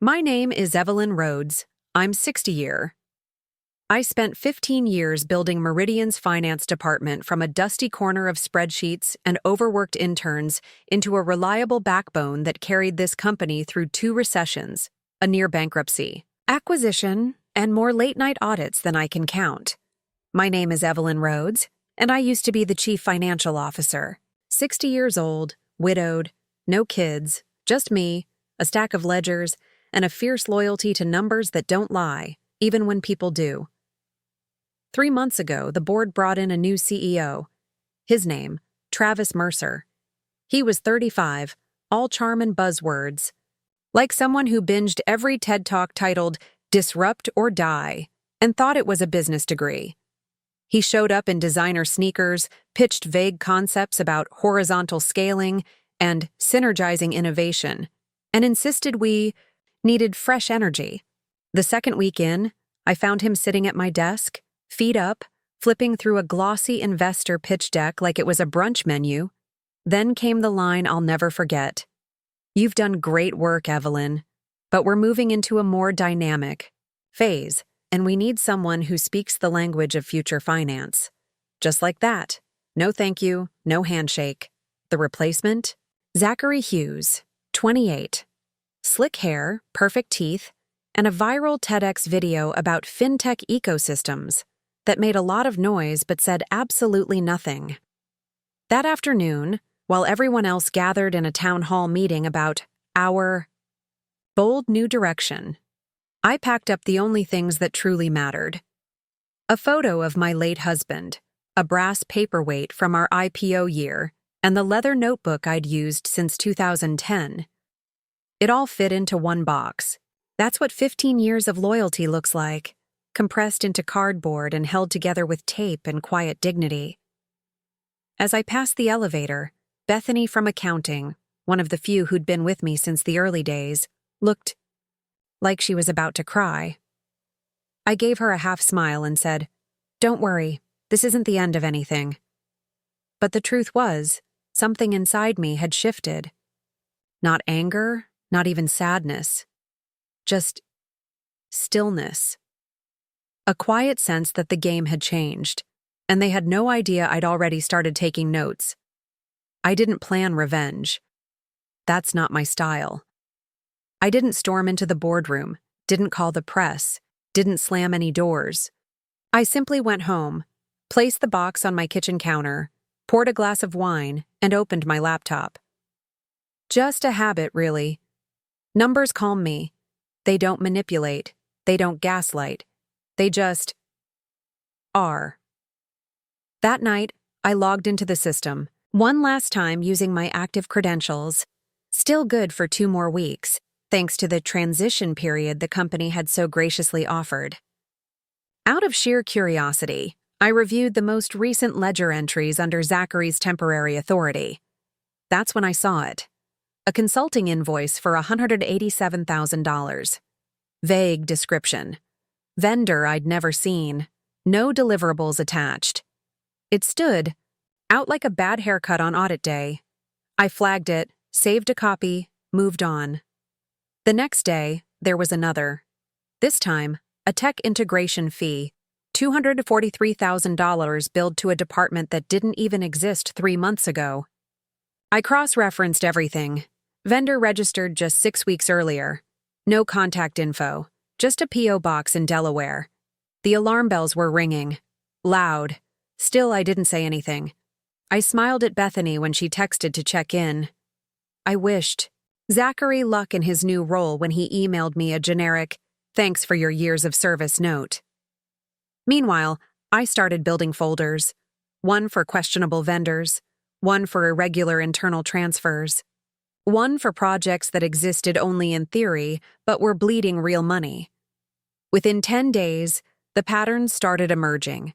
My name is Evelyn Rhodes. I'm 60-year. I spent 15 years building Meridian's finance department from a dusty corner of spreadsheets and overworked interns into a reliable backbone that carried this company through 2 recessions, a near bankruptcy, acquisition, and more late-night audits than I can count. My name is Evelyn Rhodes, and I used to be the chief financial officer. 60 years old, widowed, no kids, just me, a stack of ledgers, and a fierce loyalty to numbers that don't lie, even when people do. 3 months ago, the board brought in a new CEO. His name, Travis Mercer. He was 35, all charm and buzzwords. Like someone who binged every TED Talk titled Disrupt or Die and thought it was a business degree. He showed up in designer sneakers, pitched vague concepts about horizontal scaling and synergizing innovation, and insisted we needed fresh energy. The second week in, I found him sitting at my desk, feet up, flipping through a glossy investor pitch deck like it was a brunch menu. Then came the line I'll never forget. "You've done great work, Evelyn, but we're moving into a more dynamic phase, and we need someone who speaks the language of future finance." Just like that. No thank you, no handshake. The replacement? Zachary Hughes, 28. Slick hair, perfect teeth, and a viral TEDx video about fintech ecosystems that made a lot of noise but said absolutely nothing. That afternoon, while everyone else gathered in a town hall meeting about our bold new direction, I packed up the only things that truly mattered. A photo of my late husband, a brass paperweight from our IPO year, and the leather notebook I'd used since 2010. It all fit into one box. That's what 15 years of loyalty looks like, compressed into cardboard and held together with tape and quiet dignity. As I passed the elevator, Bethany from accounting, one of the few who'd been with me since the early days, looked like she was about to cry. I gave her a half smile and said, "Don't worry, this isn't the end of anything." But the truth was, something inside me had shifted. Not anger, not even sadness. Just stillness. A quiet sense that the game had changed, and they had no idea I'd already started taking notes. I didn't plan revenge. That's not my style. I didn't storm into the boardroom, didn't call the press, didn't slam any doors. I simply went home, placed the box on my kitchen counter, poured a glass of wine, and opened my laptop. Just a habit, really. Numbers calm me. They don't manipulate. They don't gaslight. They just are. That night, I logged into the system, one last time using my active credentials. Still good for 2 more weeks, thanks to the transition period the company had so graciously offered. Out of sheer curiosity, I reviewed the most recent ledger entries under Zachary's temporary authority. That's when I saw it. A consulting invoice for $187,000. Vague description. Vendor I'd never seen. No deliverables attached. It stood out like a bad haircut on audit day. I flagged it, saved a copy, moved on. The next day, there was another. This time, a tech integration fee, $243,000 billed to a department that didn't even exist 3 months ago. I cross-referenced everything. Vendor registered just 6 weeks earlier. No contact info, just a P.O. box in Delaware. The alarm bells were ringing. Loud. Still, I didn't say anything. I smiled at Bethany when she texted to check in. I wished Zachary luck in his new role when he emailed me a generic, "Thanks for your years of service" note. Meanwhile, I started building folders. One for questionable vendors, one for irregular internal transfers, one for projects that existed only in theory but were bleeding real money. Within 10 days, the patterns started emerging.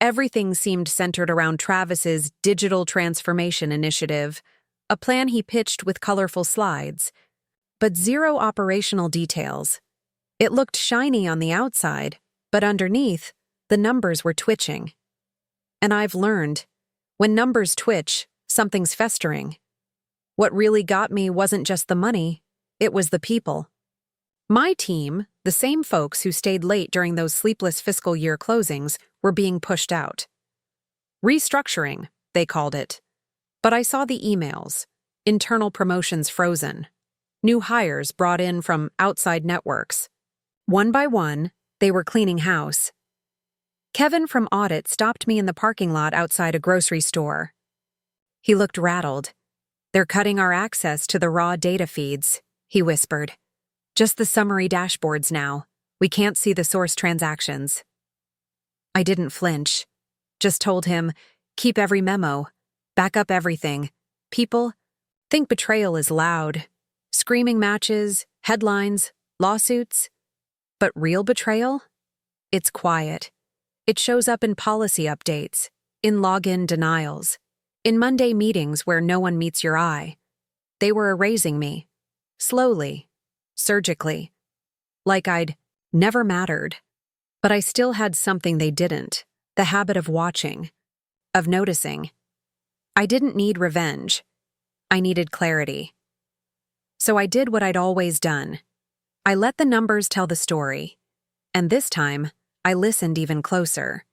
Everything seemed centered around Travis's digital transformation initiative, a plan he pitched with colorful slides, but zero operational details. It looked shiny on the outside, but underneath, the numbers were twitching. And I've learned, when numbers twitch, something's festering. What really got me wasn't just the money, it was the people. My team, the same folks who stayed late during those sleepless fiscal year closings, were being pushed out. Restructuring, they called it. But I saw the emails. Internal promotions frozen. New hires brought in from outside networks. One by one, they were cleaning house. Kevin from Audit stopped me in the parking lot outside a grocery store. He looked rattled. "They're cutting our access to the raw data feeds," he whispered. "Just the summary dashboards now. We can't see the source transactions." I didn't flinch. Just told him, "Keep every memo. Back up everything. People think betrayal is loud. Screaming matches, headlines, lawsuits. But real betrayal? It's quiet. It shows up in policy updates, in login denials, in Monday meetings where no one meets your eye. They were erasing me. Slowly. Surgically. Like I'd never mattered. But I still had something they didn't. The habit of watching. Of noticing. I didn't need revenge. I needed clarity. So I did what I'd always done. I let the numbers tell the story. And this time, I listened even closer.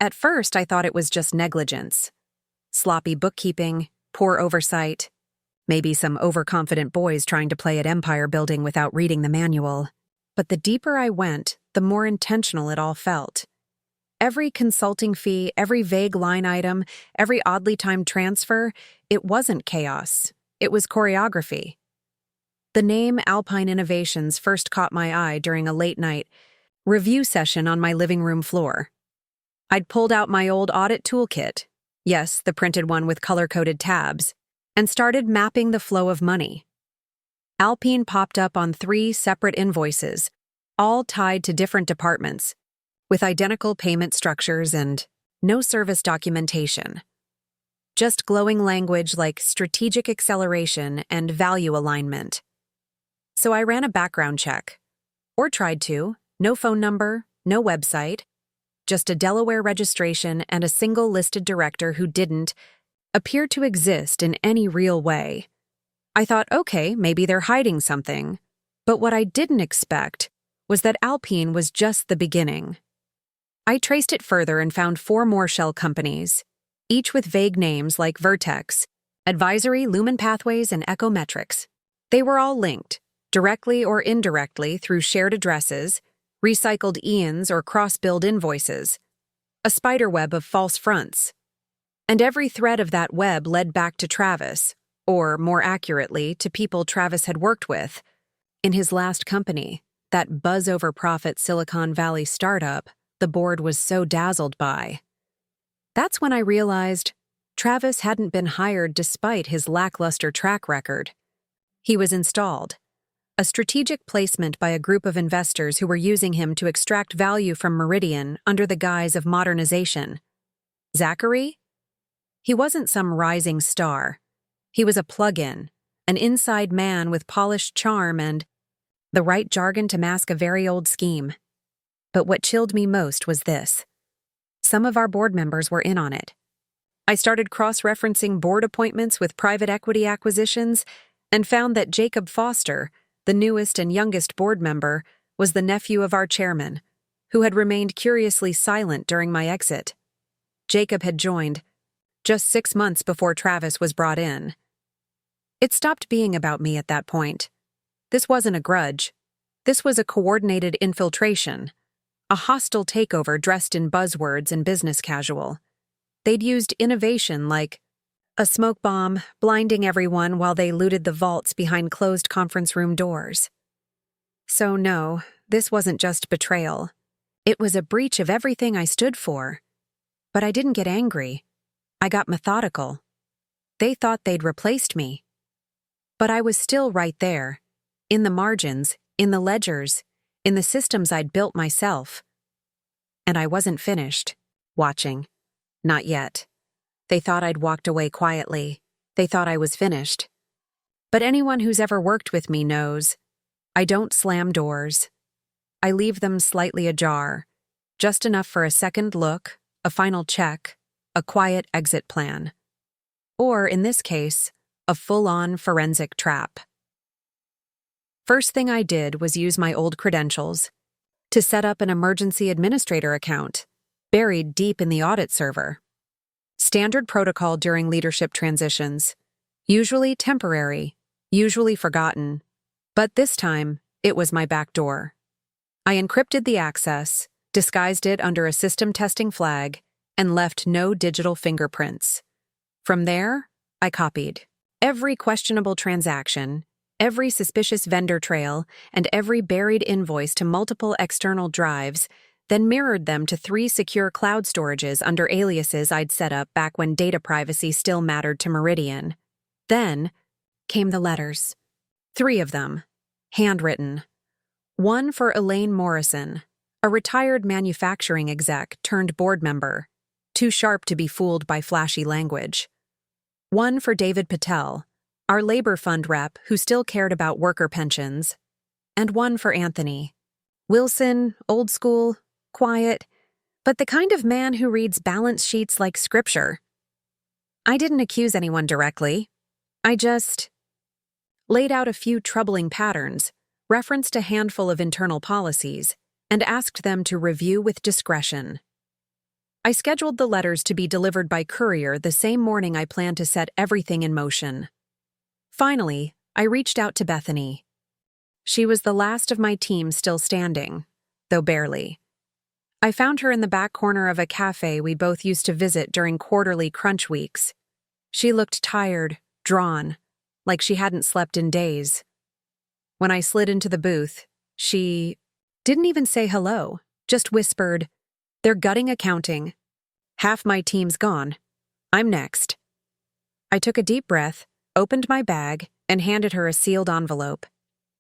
At first, I thought it was just negligence. Sloppy bookkeeping, poor oversight, maybe some overconfident boys trying to play at empire building without reading the manual. But the deeper I went, the more intentional it all felt. Every consulting fee, every vague line item, every oddly timed transfer, it wasn't chaos. It was choreography. The name Alpine Innovations first caught my eye during a late-night review session on my living room floor. I'd pulled out my old audit toolkit, yes, the printed one with color-coded tabs, and started mapping the flow of money. Alpine popped up on 3 separate invoices, all tied to different departments, with identical payment structures and no service documentation. Just glowing language like strategic acceleration and value alignment. So I ran a background check. Or tried to. No phone number, no website. Just a Delaware registration and a single listed director who didn't appear to exist in any real way. I thought, okay, maybe they're hiding something. But what I didn't expect was that Alpine was just the beginning. I traced it further and found 4 more shell companies, each with vague names like Vertex, Advisory, Lumen Pathways, and Ecometrics. They were all linked, directly or indirectly through shared addresses, recycled IANs or cross-billed invoices, a spiderweb of false fronts. And every thread of that web led back to Travis, or more accurately, to people Travis had worked with. In his last company, that buzz-over-profit Silicon Valley startup the board was so dazzled by. That's when I realized Travis hadn't been hired despite his lackluster track record. He was installed, a strategic placement by a group of investors who were using him to extract value from Meridian under the guise of modernization. Zachary? He wasn't some rising star. He was a plug-in, an inside man with polished charm and the right jargon to mask a very old scheme. But what chilled me most was this. Some of our board members were in on it. I started cross-referencing board appointments with private equity acquisitions and found that Jacob Foster, the newest and youngest board member, was the nephew of our chairman, who had remained curiously silent during my exit. Jacob had joined just 6 months before Travis was brought in. It stopped being about me at that point. This wasn't a grudge. This was a coordinated infiltration. A hostile takeover dressed in buzzwords and business casual. They'd used innovation like a smoke bomb, blinding everyone while they looted the vaults behind closed conference room doors. So no, this wasn't just betrayal. It was a breach of everything I stood for. But I didn't get angry. I got methodical. They thought they'd replaced me. But I was still right there, in the margins, in the ledgers, in the systems I'd built myself. And I wasn't finished, watching. Not yet. They thought I'd walked away quietly. They thought I was finished. But anyone who's ever worked with me knows I don't slam doors. I leave them slightly ajar, just enough for a second look, a final check, a quiet exit plan. Or, in this case, a full-on forensic trap. First thing I did was use my old credentials to set up an emergency administrator account, buried deep in the audit server. Standard protocol during leadership transitions. Usually temporary, usually forgotten. But this time, it was my back door. I encrypted the access, disguised it under a system testing flag, and left no digital fingerprints. From there, I copied every questionable transaction, every suspicious vendor trail, and every buried invoice to multiple external drives, then mirrored them to 3 secure cloud storages under aliases I'd set up back when data privacy still mattered to Meridian. Then came the letters. 3 of them, handwritten. One for Elaine Morrison, a retired manufacturing exec turned board member, too sharp to be fooled by flashy language. One for David Patel, our labor fund rep who still cared about worker pensions. And one for Anthony. Wilson, old school, quiet, but the kind of man who reads balance sheets like scripture. I didn't accuse anyone directly. I just laid out a few troubling patterns, referenced a handful of internal policies, and asked them to review with discretion. I scheduled the letters to be delivered by courier the same morning I planned to set everything in motion. Finally, I reached out to Bethany. She was the last of my team still standing, though barely. I found her in the back corner of a cafe we both used to visit during quarterly crunch weeks. She looked tired, drawn, like she hadn't slept in days. When I slid into the booth, she didn't even say hello, just whispered, "They're gutting accounting. Half my team's gone. I'm next." I took a deep breath, opened my bag, and handed her a sealed envelope.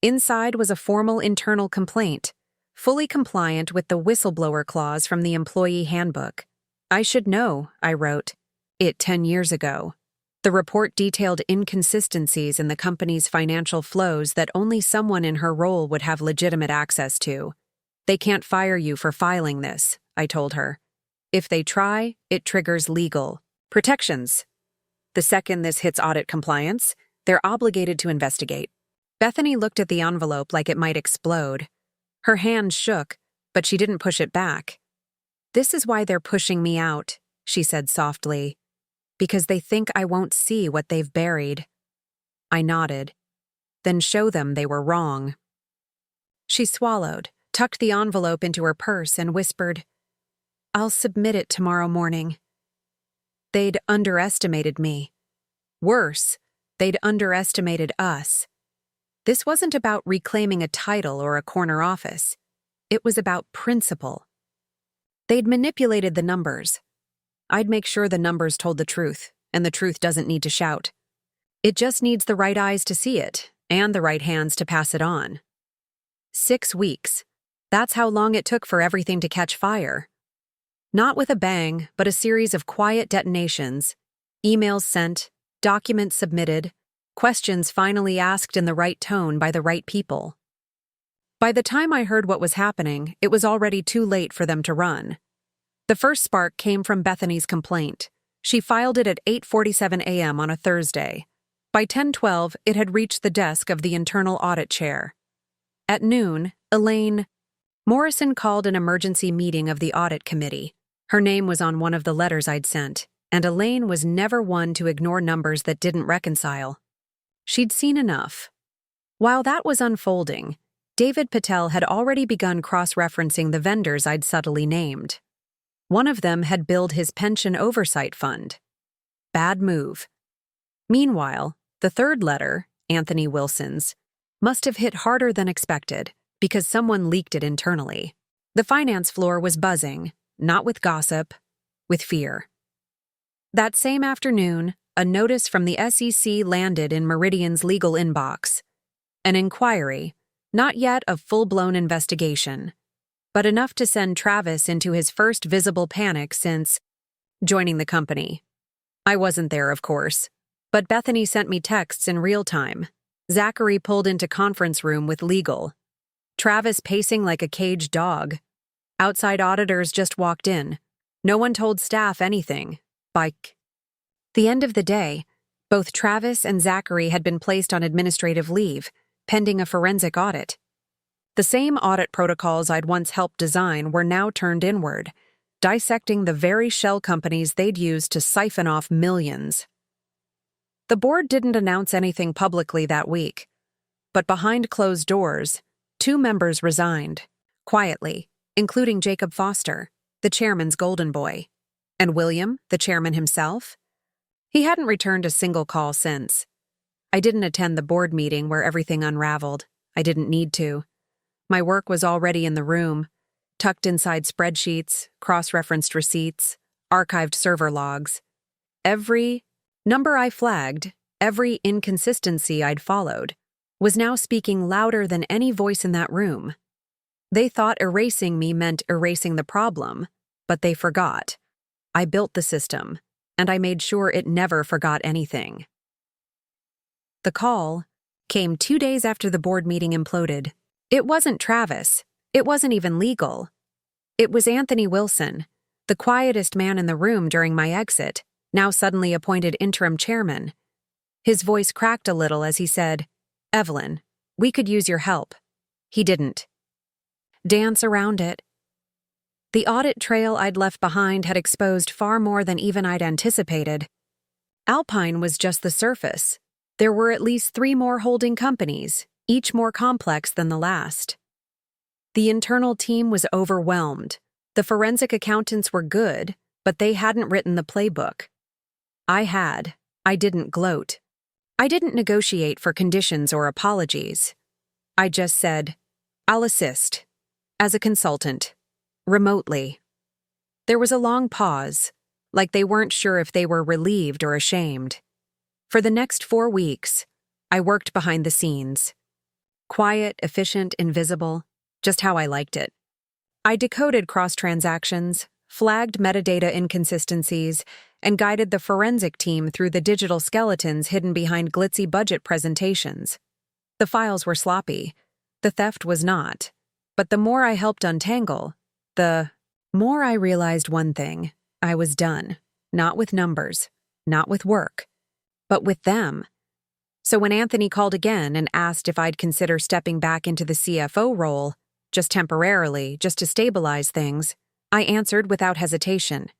Inside was a formal internal complaint, fully compliant with the whistleblower clause from the employee handbook. "I should know," I wrote, "it 10 years ago. The report detailed inconsistencies in the company's financial flows that only someone in her role would have legitimate access to. They can't fire you for filing this," I told her. "If they try, it triggers legal protections. The second this hits audit compliance, they're obligated to investigate." Bethany looked at the envelope like it might explode. Her hand shook, but she didn't push it back. "This is why they're pushing me out," she said softly. "Because they think I won't see what they've buried." I nodded. "Then show them they were wrong." She swallowed, tucked the envelope into her purse, and whispered, "I'll submit it tomorrow morning." They'd underestimated me. Worse, they'd underestimated us. This wasn't about reclaiming a title or a corner office. It was about principle. They'd manipulated the numbers. I'd make sure the numbers told the truth, and the truth doesn't need to shout. It just needs the right eyes to see it, and the right hands to pass it on. 6 weeks. That's how long it took for everything to catch fire. Not with a bang, but a series of quiet detonations. Emails sent, documents submitted, questions finally asked in the right tone by the right people. By the time I heard what was happening, it was already too late for them to run. The first spark came from Bethany's complaint. She filed it at 8:47 a.m. on a Thursday. By 10:12, it had reached the desk of the internal audit chair. At noon, Elaine Morrison called an emergency meeting of the audit committee. Her name was on one of the letters I'd sent, and Elaine was never one to ignore numbers that didn't reconcile. She'd seen enough. While that was unfolding, David Patel had already begun cross-referencing the vendors I'd subtly named. One of them had billed his pension oversight fund. Bad move. Meanwhile, the third letter, Anthony Wilson's, must have hit harder than expected because someone leaked it internally. The finance floor was buzzing, not with gossip, with fear. That same afternoon, a notice from the SEC landed in Meridian's legal inbox. An inquiry, not yet a full-blown investigation, but enough to send Travis into his first visible panic since joining the company. I wasn't there, of course, but Bethany sent me texts in real time. Zachary pulled into conference room with legal. Travis pacing like a caged dog. Outside auditors just walked in. No one told staff anything. By the end of the day, both Travis and Zachary had been placed on administrative leave, pending a forensic audit. The same audit protocols I'd once helped design were now turned inward, dissecting the very shell companies they'd used to siphon off millions. The board didn't announce anything publicly that week, but behind closed doors, 2 members resigned, quietly, including Jacob Foster, the chairman's golden boy, and William, the chairman himself. He hadn't returned a single call since. I didn't attend the board meeting where everything unraveled. I didn't need to. My work was already in the room, tucked inside spreadsheets, cross-referenced receipts, archived server logs. Every number I flagged, every inconsistency I'd followed, was now speaking louder than any voice in that room. They thought erasing me meant erasing the problem, but they forgot. I built the system, and I made sure it never forgot anything. The call came 2 days after the board meeting imploded. It wasn't Travis. It wasn't even legal. It was Anthony Wilson, the quietest man in the room during my exit, now suddenly appointed interim chairman. His voice cracked a little as he said, "Evelyn, we could use your help." He didn't dance around it. The audit trail I'd left behind had exposed far more than even I'd anticipated. Alpine was just the surface. There were at least 3 more holding companies, each more complex than the last. The internal team was overwhelmed. The forensic accountants were good, but they hadn't written the playbook. I had. I didn't gloat. I didn't negotiate for conditions or apologies. I just said, "I'll assist. As a consultant. Remotely." There was a long pause, like they weren't sure if they were relieved or ashamed. For the next 4 weeks, I worked behind the scenes. Quiet, efficient, invisible, just how I liked it. I decoded cross-transactions, flagged metadata inconsistencies, and guided the forensic team through the digital skeletons hidden behind glitzy budget presentations. The files were sloppy. The theft was not. But the more I helped untangle, the more I realized one thing. I was done. Not with numbers, not with work, but with them. So when Anthony called again and asked if I'd consider stepping back into the CFO role, just temporarily, just to stabilize things, I answered without hesitation.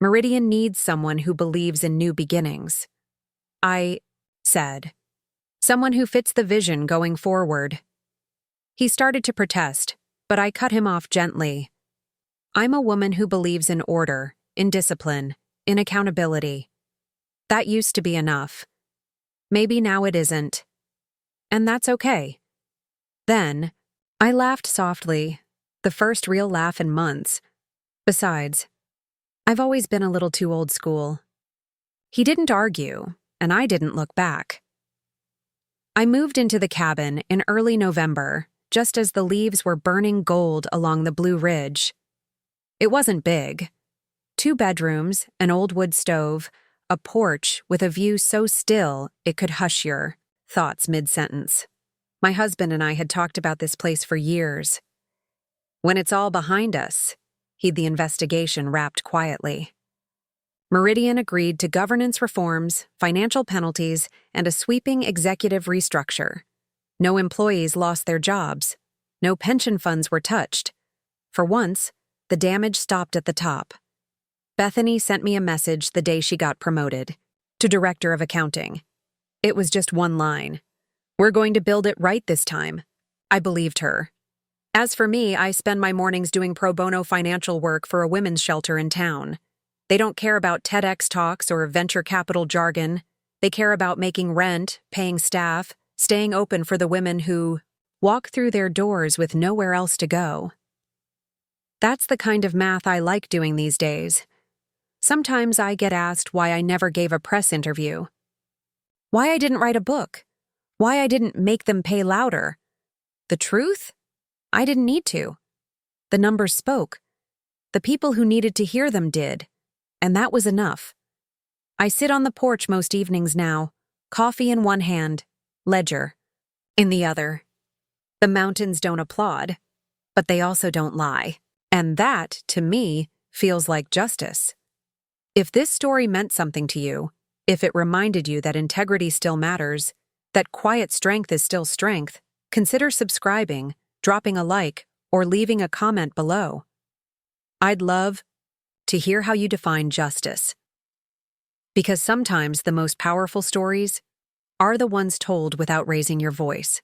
Meridian needs someone who believes in new beginnings. I said, someone who fits the vision going forward. He started to protest, but I cut him off gently. I'm a woman who believes in order, in discipline, in accountability. That used to be enough. Maybe now it isn't. And that's okay. Then, I laughed softly, the first real laugh in months. Besides, I've always been a little too old school. He didn't argue, and I didn't look back. I moved into the cabin in early November, just as the leaves were burning gold along the Blue Ridge. It wasn't big. 2 bedrooms, an old wood stove, a porch with a view so still it could hush your thoughts mid-sentence. My husband and I had talked about this place for years. When it's all behind us, he'd the investigation wrapped quietly. Meridian agreed to governance reforms, financial penalties, and a sweeping executive restructure. No employees lost their jobs. No pension funds were touched. For once, the damage stopped at the top. Bethany sent me a message the day she got promoted, to Director of Accounting. It was just one line. "We're going to build it right this time." I believed her. As for me, I spend my mornings doing pro bono financial work for a women's shelter in town. They don't care about TEDx talks or venture capital jargon. They care about making rent, paying staff, staying open for the women who walk through their doors with nowhere else to go. That's the kind of math I like doing these days. Sometimes I get asked why I never gave a press interview. Why I didn't write a book. Why I didn't make them pay louder. The truth? I didn't need to. The numbers spoke. The people who needed to hear them did. And that was enough. I sit on the porch most evenings now, coffee in one hand, ledger in the other. The mountains don't applaud, but they also don't lie. And that, to me, feels like justice. If this story meant something to you, if it reminded you that integrity still matters, that quiet strength is still strength, consider subscribing, dropping a like, or leaving a comment below. I'd love to hear how you define justice. Because sometimes the most powerful stories are the ones told without raising your voice.